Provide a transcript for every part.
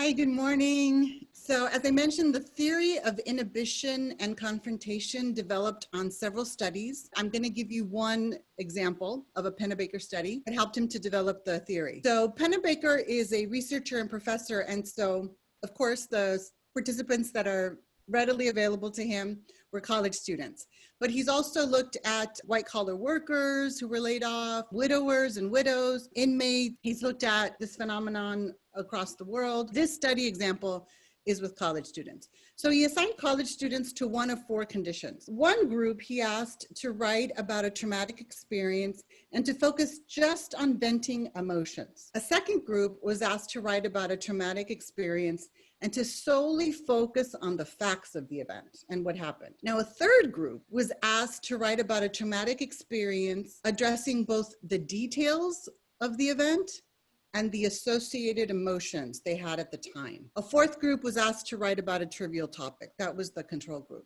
Hi, good morning. So as I mentioned, the theory of inhibition and confrontation developed on several studies. I'm going to give you one example of a Pennebaker study that helped him to develop the theory. So Pennebaker is a researcher and professor, and so of course the participants that are readily available to him were college students. But he's also looked at white-collar workers who were laid off, widowers and widows, inmates. He's looked at this phenomenon across the world. This study example is with college students. So he assigned college students to one of four conditions. One group he asked to write about a traumatic experience and to focus just on venting emotions. A second group was asked to write about a traumatic experience and to solely focus on the facts of the event and what happened. Now, a third group was asked to write about a traumatic experience addressing both the details of the event and the associated emotions they had at the time. A fourth group was asked to write about a trivial topic. That was the control group.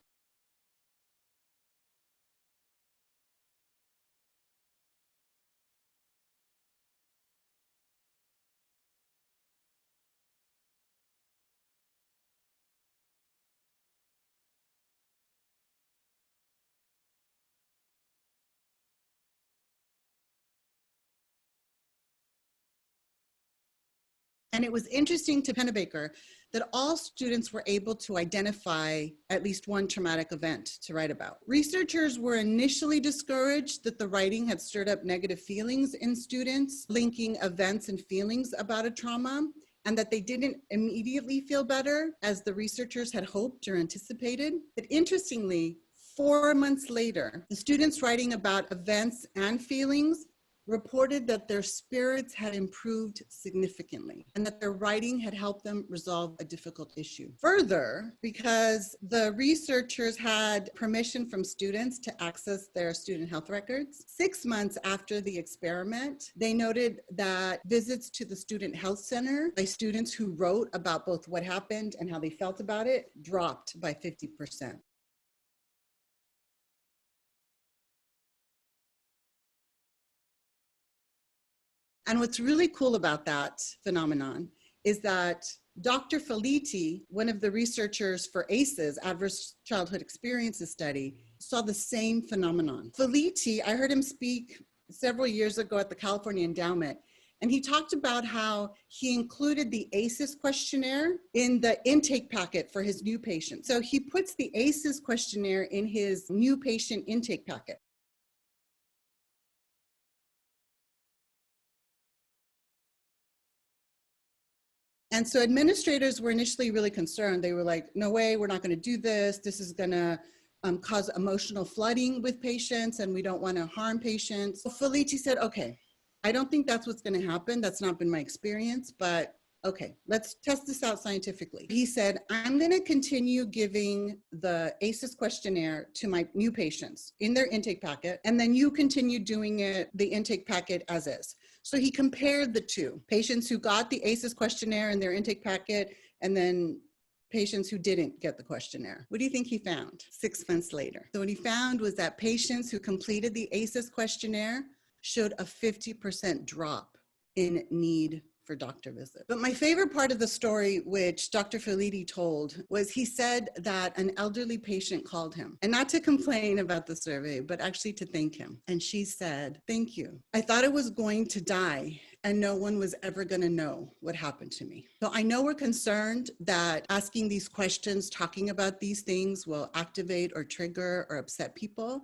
And it was interesting to Pennebaker that all students were able to identify at least one traumatic event to write about. Researchers were initially discouraged that the writing had stirred up negative feelings in students, linking events and feelings about a trauma, and that they didn't immediately feel better as the researchers had hoped or anticipated. But interestingly, 4 months later, the students writing about events and feelings reported that their spirits had improved significantly and that their writing had helped them resolve a difficult issue. Further, because the researchers had permission from students to access their student health records, 6 months after the experiment, they noted that visits to the student health center by students who wrote about both what happened and how they felt about it dropped by 50%. And what's really cool about that phenomenon is that Dr. Felitti, one of the researchers for ACEs, Adverse Childhood Experiences Study, saw the same phenomenon. Felitti, I heard him speak several years ago at the California Endowment, and he talked about how he included the ACEs questionnaire in the intake packet for his new patients. So he puts the ACEs questionnaire in his new patient intake packet. And so administrators were initially really concerned. They were like, no way, we're not going to do this. This is going to cause emotional flooding with patients, and we don't want to harm patients. So Felici said, okay, I don't think that's what's going to happen. That's not been my experience, but okay, let's test this out scientifically. He said, I'm going to continue giving the ACEs questionnaire to my new patients in their intake packet, and then you continue doing it, the intake packet as is. So he compared the two, patients who got the ACEs questionnaire in their intake packet and then patients who didn't get the questionnaire. What do you think he found 6 months later? So what he found was that patients who completed the ACEs questionnaire showed a 50% drop in need for doctor visit. But my favorite part of the story, which Dr. Felitti told, was he said that an elderly patient called him, and not to complain about the survey, but actually to thank him. And she said, thank you. I thought I was going to die and no one was ever going to know what happened to me. So I know we're concerned that asking these questions, talking about these things will activate or trigger or upset people.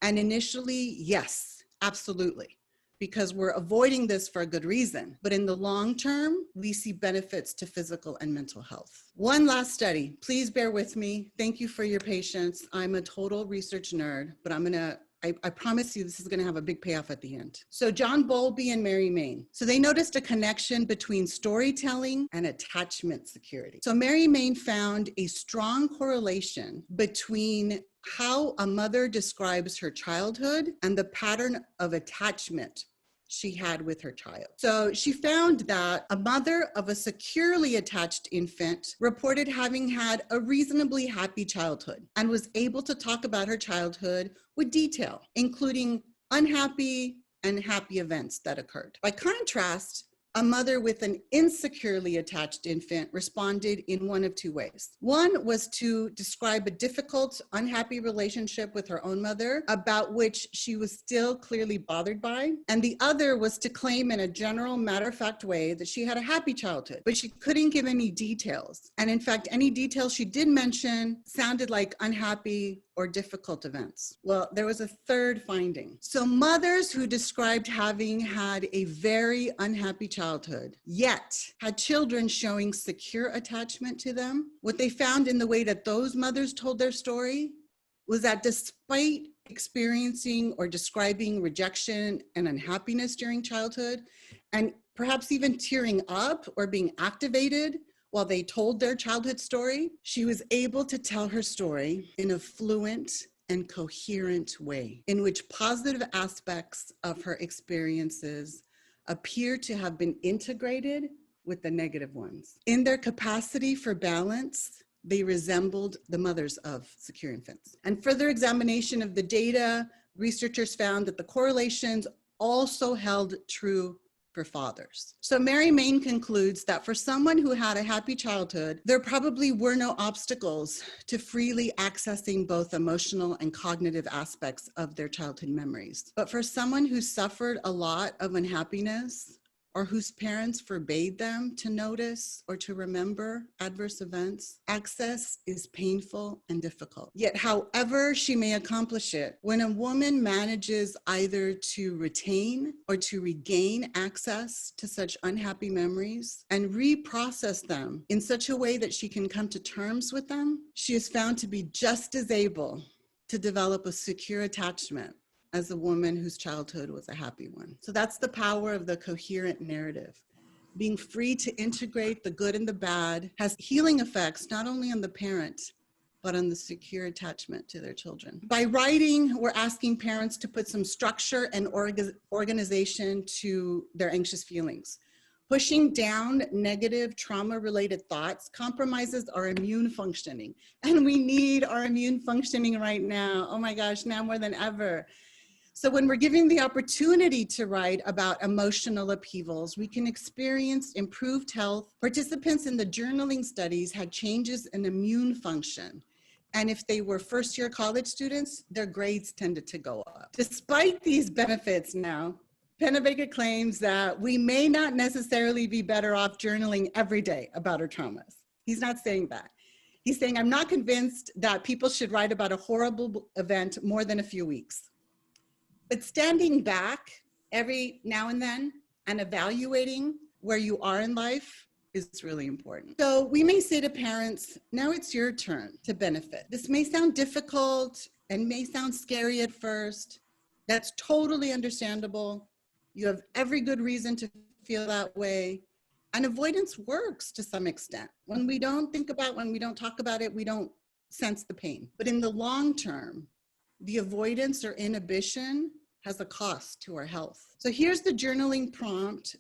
And initially, yes, absolutely, because we're avoiding this for a good reason. But in the long term, we see benefits to physical and mental health. One last study, please bear with me. Thank you for your patience. I'm a total research nerd, but I promise you this is gonna have a big payoff at the end. So John Bowlby and Mary Main. So they noticed a connection between storytelling and attachment security. So Mary Main found a strong correlation between how a mother describes her childhood and the pattern of attachment she had with her child. So she found that a mother of a securely attached infant reported having had a reasonably happy childhood and was able to talk about her childhood with detail, including unhappy and happy events that occurred. By contrast, A mother with an insecurely attached infant responded in one of two ways. One was to describe a difficult, unhappy relationship with her own mother, about which she was still clearly bothered by. And the other was to claim in a general, matter-of-fact way that she had a happy childhood, but she couldn't give any details. And in fact, any details she did mention sounded like unhappy or difficult events. Well, there was a third finding. So mothers who described having had a very unhappy childhood, yet had children showing secure attachment to them, what they found in the way that those mothers told their story was that despite experiencing or describing rejection and unhappiness during childhood, and perhaps even tearing up or being activated while they told their childhood story, she was able to tell her story in a fluent and coherent way, in which positive aspects of her experiences appear to have been integrated with the negative ones. In their capacity for balance, they resembled the mothers of secure infants. And further examination of the data, researchers found that the correlations also held true for fathers. So Mary Main concludes that for someone who had a happy childhood, there probably were no obstacles to freely accessing both emotional and cognitive aspects of their childhood memories. But for someone who suffered a lot of unhappiness, or whose parents forbade them to notice or to remember adverse events, access is painful and difficult. Yet, however she may accomplish it, when a woman manages either to retain or to regain access to such unhappy memories and reprocess them in such a way that she can come to terms with them, she is found to be just as able to develop a secure attachment as a woman whose childhood was a happy one. So that's the power of the coherent narrative. Being free to integrate the good and the bad has healing effects, not only on the parent, but on the secure attachment to their children. By writing, we're asking parents to put some structure and organization to their anxious feelings. Pushing down negative trauma-related thoughts compromises our immune functioning. And we need our immune functioning right now. Oh my gosh, now more than ever. So when we're giving the opportunity to write about emotional upheavals, we can experience improved health. Participants in the journaling studies had changes in immune function. And if they were first-year college students, their grades tended to go up. Despite these benefits now, Pennebaker claims that we may not necessarily be better off journaling every day about our traumas. He's not saying that. He's saying, I'm not convinced that people should write about a horrible event more than a few weeks. But standing back every now and then and evaluating where you are in life is really important. So we may say to parents, now it's your turn to benefit. This may sound difficult and may sound scary at first. That's totally understandable. You have every good reason to feel that way. And avoidance works to some extent. When we don't think about, when we don't talk about it, we don't sense the pain. But in the long term, the avoidance or inhibition has a cost to our health. So here's the journaling prompt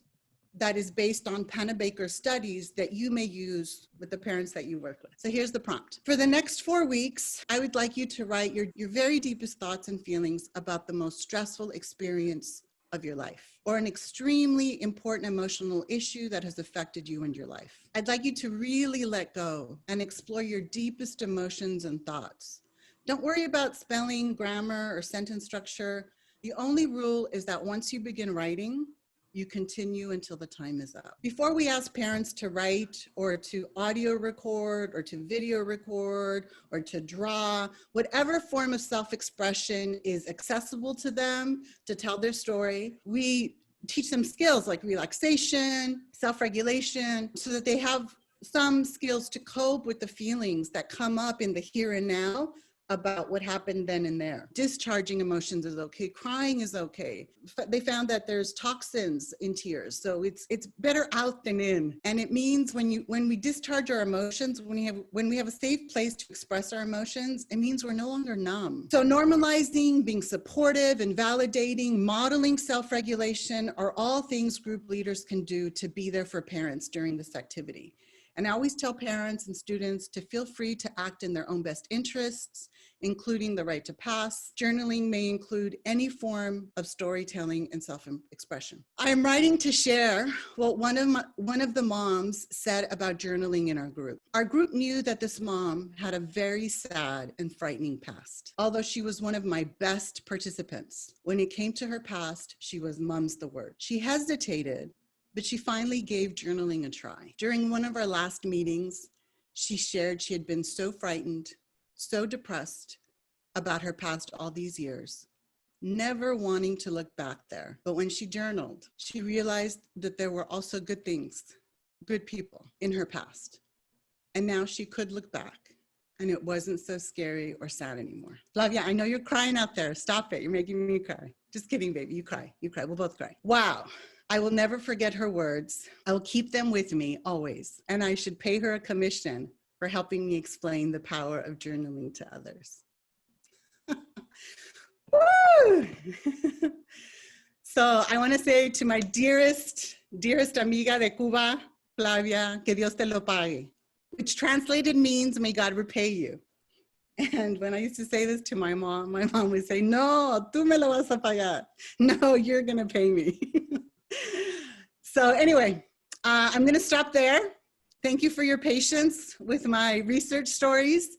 that is based on Pennebaker studies that you may use with the parents that you work with. So here's the prompt. For the next 4 weeks, I would like you to write your very deepest thoughts and feelings about the most stressful experience of your life, or an extremely important emotional issue that has affected you in your life. I'd like you to really let go and explore your deepest emotions and thoughts. Don't worry about spelling, grammar, or sentence structure. The only rule is that once you begin writing, you continue until the time is up. Before we ask parents to write or to audio record or to video record or to draw, whatever form of self-expression is accessible to them to tell their story, we teach them skills like relaxation, self-regulation, so that they have some skills to cope with the feelings that come up in the here and now about what happened then and there. Discharging emotions is okay. Crying is okay. They found that there's toxins in tears, so it's better out than in. And it means when we discharge our emotions, when we have a safe place to express our emotions, it means we're no longer numb. So normalizing, being supportive and validating, modeling self-regulation are all things group leaders can do to be there for parents during this activity. And I always tell parents and students to feel free to act in their own best interests, including the right to pass. Journaling may include any form of storytelling and self-expression. I am writing to share what one of the moms said about journaling in our group. Our group knew that this mom had a very sad and frightening past. Although she was one of my best participants, when it came to her past, she was mum's the word. She hesitated, but she finally gave journaling a try. During one of our last meetings, she shared she had been so frightened, so depressed about her past all these years, never wanting to look back there. But when she journaled, she realized that there were also good things, good people in her past. And now she could look back and it wasn't so scary or sad anymore. Flavia, I know you're crying out there. Stop it. You're making me cry. Just kidding, baby. You cry. You cry. We'll both cry. Wow. I will never forget her words. I will keep them with me always. And I should pay her a commission for helping me explain the power of journaling to others. Woo! So I want to say to my dearest amiga de Cuba, Flavia, que Dios te lo pague, which translated means, may God repay you. And when I used to say this to my mom would say, no, tú me lo vas a pagar. No, you're going to pay me. So anyway, I'm going to stop there. Thank you for your patience with my research stories.